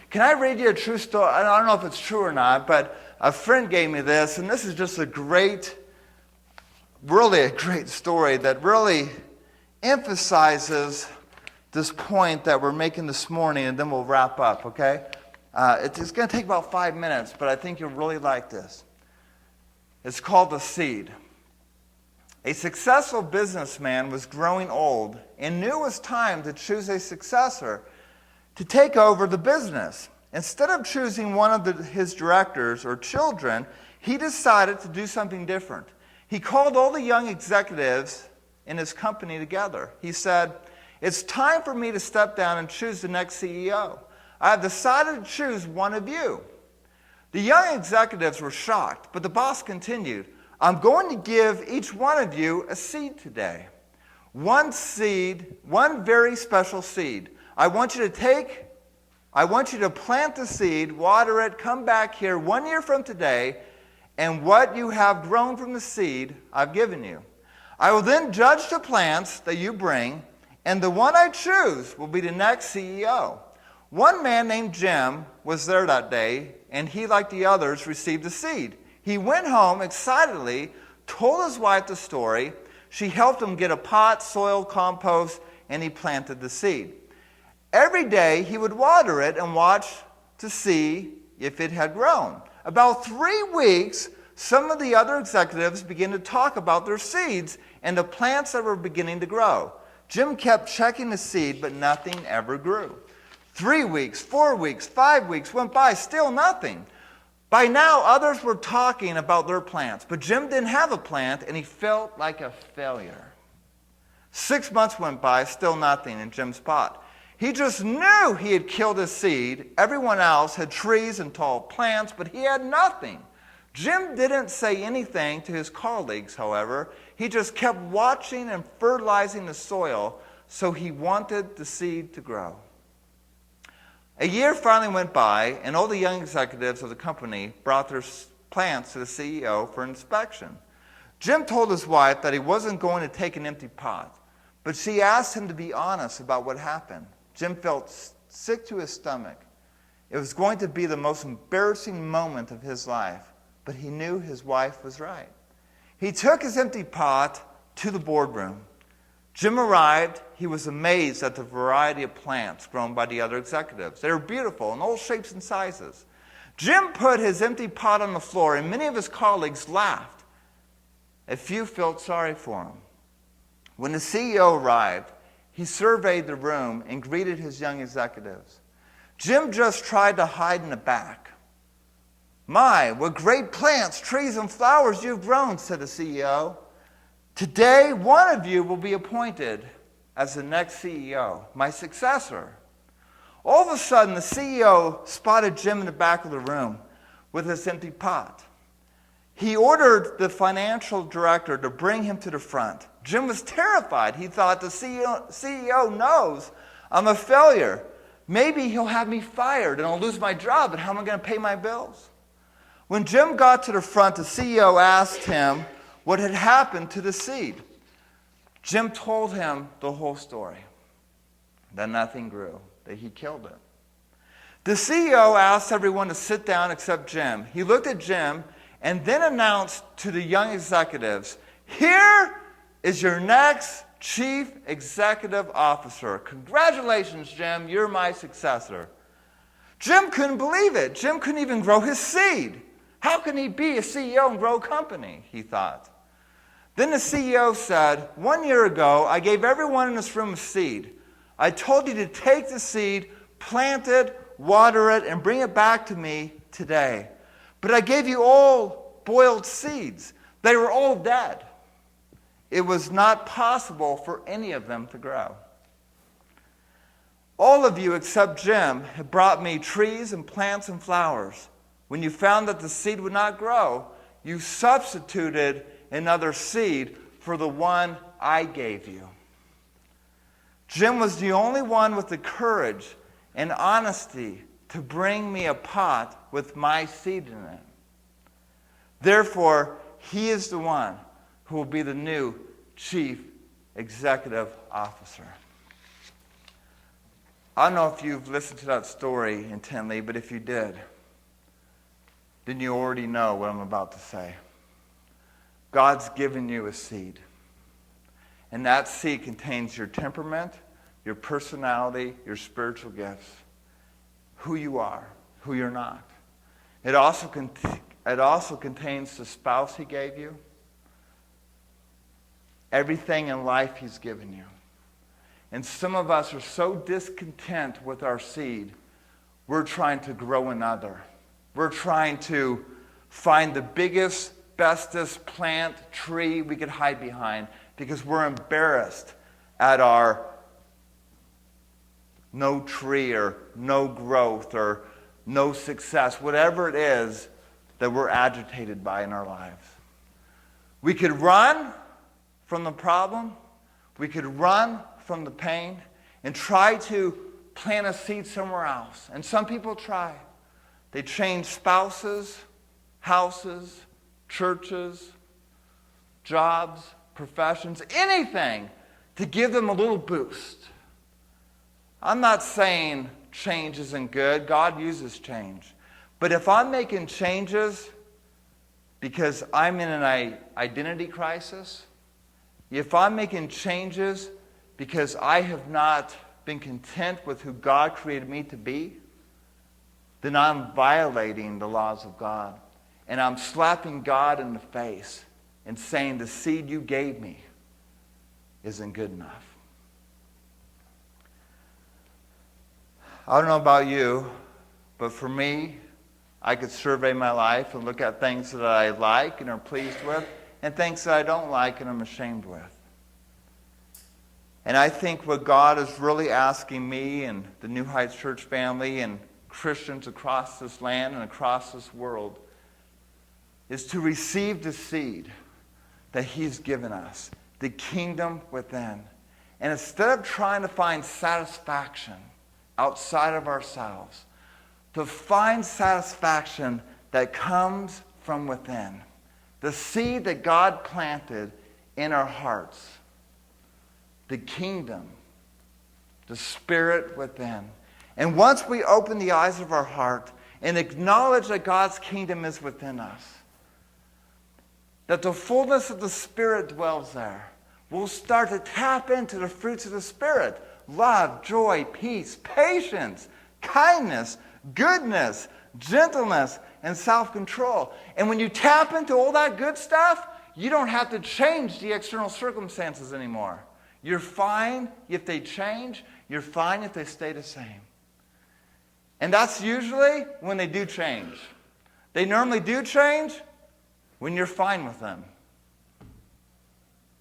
Can I read you a true story? I don't know if it's true or not, but a friend gave me this, and this is just really a great story that really emphasizes this point that we're making this morning, and then we'll wrap up, okay? It's going to take about 5 minutes, but I think you'll really like this. It's called The Seed. A successful businessman was growing old and knew it was time to choose a successor to take over the business. Instead of choosing one of his directors or children, he decided to do something different. He called all the young executives in his company together. He said, "It's time for me to step down and choose the next CEO. I have decided to choose one of you." The young executives were shocked, but the boss continued, "I'm going to give each one of you a seed today. One seed, one very special seed. I want you to plant the seed, water it, come back here 1 year from today, and what you have grown from the seed, I've given you. I will then judge the plants that you bring, and the one I choose will be the next CEO." One man named Jim was there that day, and he, like the others, received the seed. He went home excitedly, told his wife the story. She helped him get a pot, soil, compost, and he planted the seed. Every day he would water it and watch to see if it had grown. About 3 weeks, some of the other executives began to talk about their seeds and the plants that were beginning to grow. Jim kept checking the seed, but nothing ever grew. 3 weeks, 4 weeks, 5 weeks went by, still nothing. By now, others were talking about their plants, but Jim didn't have a plant, and he felt like a failure. 6 months went by, still nothing in Jim's pot. He just knew he had killed his seed. Everyone else had trees and tall plants, but he had nothing. Jim didn't say anything to his colleagues, however. He just kept watching and fertilizing the soil, so he wanted the seed to grow. A year finally went by, and all the young executives of the company brought their plants to the CEO for inspection. Jim told his wife that he wasn't going to take an empty pot, but she asked him to be honest about what happened. Jim felt sick to his stomach. It was going to be the most embarrassing moment of his life, but he knew his wife was right. He took his empty pot to the boardroom. Jim arrived. He was amazed at the variety of plants grown by the other executives. They were beautiful in all shapes and sizes. Jim put his empty pot on the floor, and many of his colleagues laughed. A few felt sorry for him. When the CEO arrived, he surveyed the room and greeted his young executives. Jim just tried to hide in the back. "My, what great plants, trees, and flowers you've grown," said the CEO. "Today, one of you will be appointed as the next CEO, my successor." All of a sudden, the CEO spotted Jim in the back of the room with his empty pot. He ordered the financial director to bring him to the front. Jim was terrified. He thought, the CEO knows I'm a failure. Maybe he'll have me fired and I'll lose my job, and how am I going to pay my bills? When Jim got to the front, the CEO asked him what had happened to the seed. Jim told him the whole story, that nothing grew, that he killed it. The CEO asked everyone to sit down except Jim. He looked at Jim and then announced to the young executives, "Here is your next Chief Executive Officer. Congratulations, Jim, you're my successor." Jim couldn't believe it. Jim couldn't even grow his seed. How can he be a CEO and grow a company, he thought. Then the CEO said, "1 year ago, I gave everyone in this room a seed. I told you to take the seed, plant it, water it, and bring it back to me today. But I gave you all boiled seeds. They were all dead. It was not possible for any of them to grow. All of you except Jim have brought me trees and plants and flowers. When you found that the seed would not grow, you substituted another seed for the one I gave you." Jim was the only one with the courage and honesty to bring me a pot with my seed in it. Therefore, he is the one who will be the new Chief Executive Officer. I don't know if you've listened to that story intently, but if you did, then you already know what I'm about to say. God's given you a seed. And that seed contains your temperament, your personality, your spiritual gifts, who you are, who you're not. It also contains the spouse he gave you, everything in life he's given you. And some of us are so discontent with our seed, we're trying to grow another. We're trying to find the biggest, bestest plant, tree we could hide behind because we're embarrassed at our no tree or no growth or no success, whatever it is that we're agitated by in our lives. We could run from the problem. We could run from the pain and try to plant a seed somewhere else. And some people try. They change spouses, houses, churches, jobs, professions, anything to give them a little boost. I'm not saying change isn't good. God uses change. But if I'm making changes because I'm in an identity crisis, if I'm making changes because I have not been content with who God created me to be, then I'm violating the laws of God. And I'm slapping God in the face and saying the seed you gave me isn't good enough. I don't know about you, but for me, I could survey my life and look at things that I like and are pleased with and things that I don't like and I'm ashamed with. And I think what God is really asking me and the New Heights Church family and Christians across this land and across this world is to receive the seed that He's given us, the kingdom within. And instead of trying to find satisfaction outside of ourselves, to find satisfaction that comes from within, the seed that God planted in our hearts, the kingdom, the spirit within. And once we open the eyes of our heart and acknowledge that God's kingdom is within us, that the fullness of the Spirit dwells there, we'll start to tap into the fruits of the Spirit: love, joy, peace, patience, kindness, goodness, gentleness, and self-control. And when you tap into all that good stuff, you don't have to change the external circumstances anymore. You're fine if they change. You're fine if they stay the same. And that's usually when they do change. They normally do change when you're fine with them.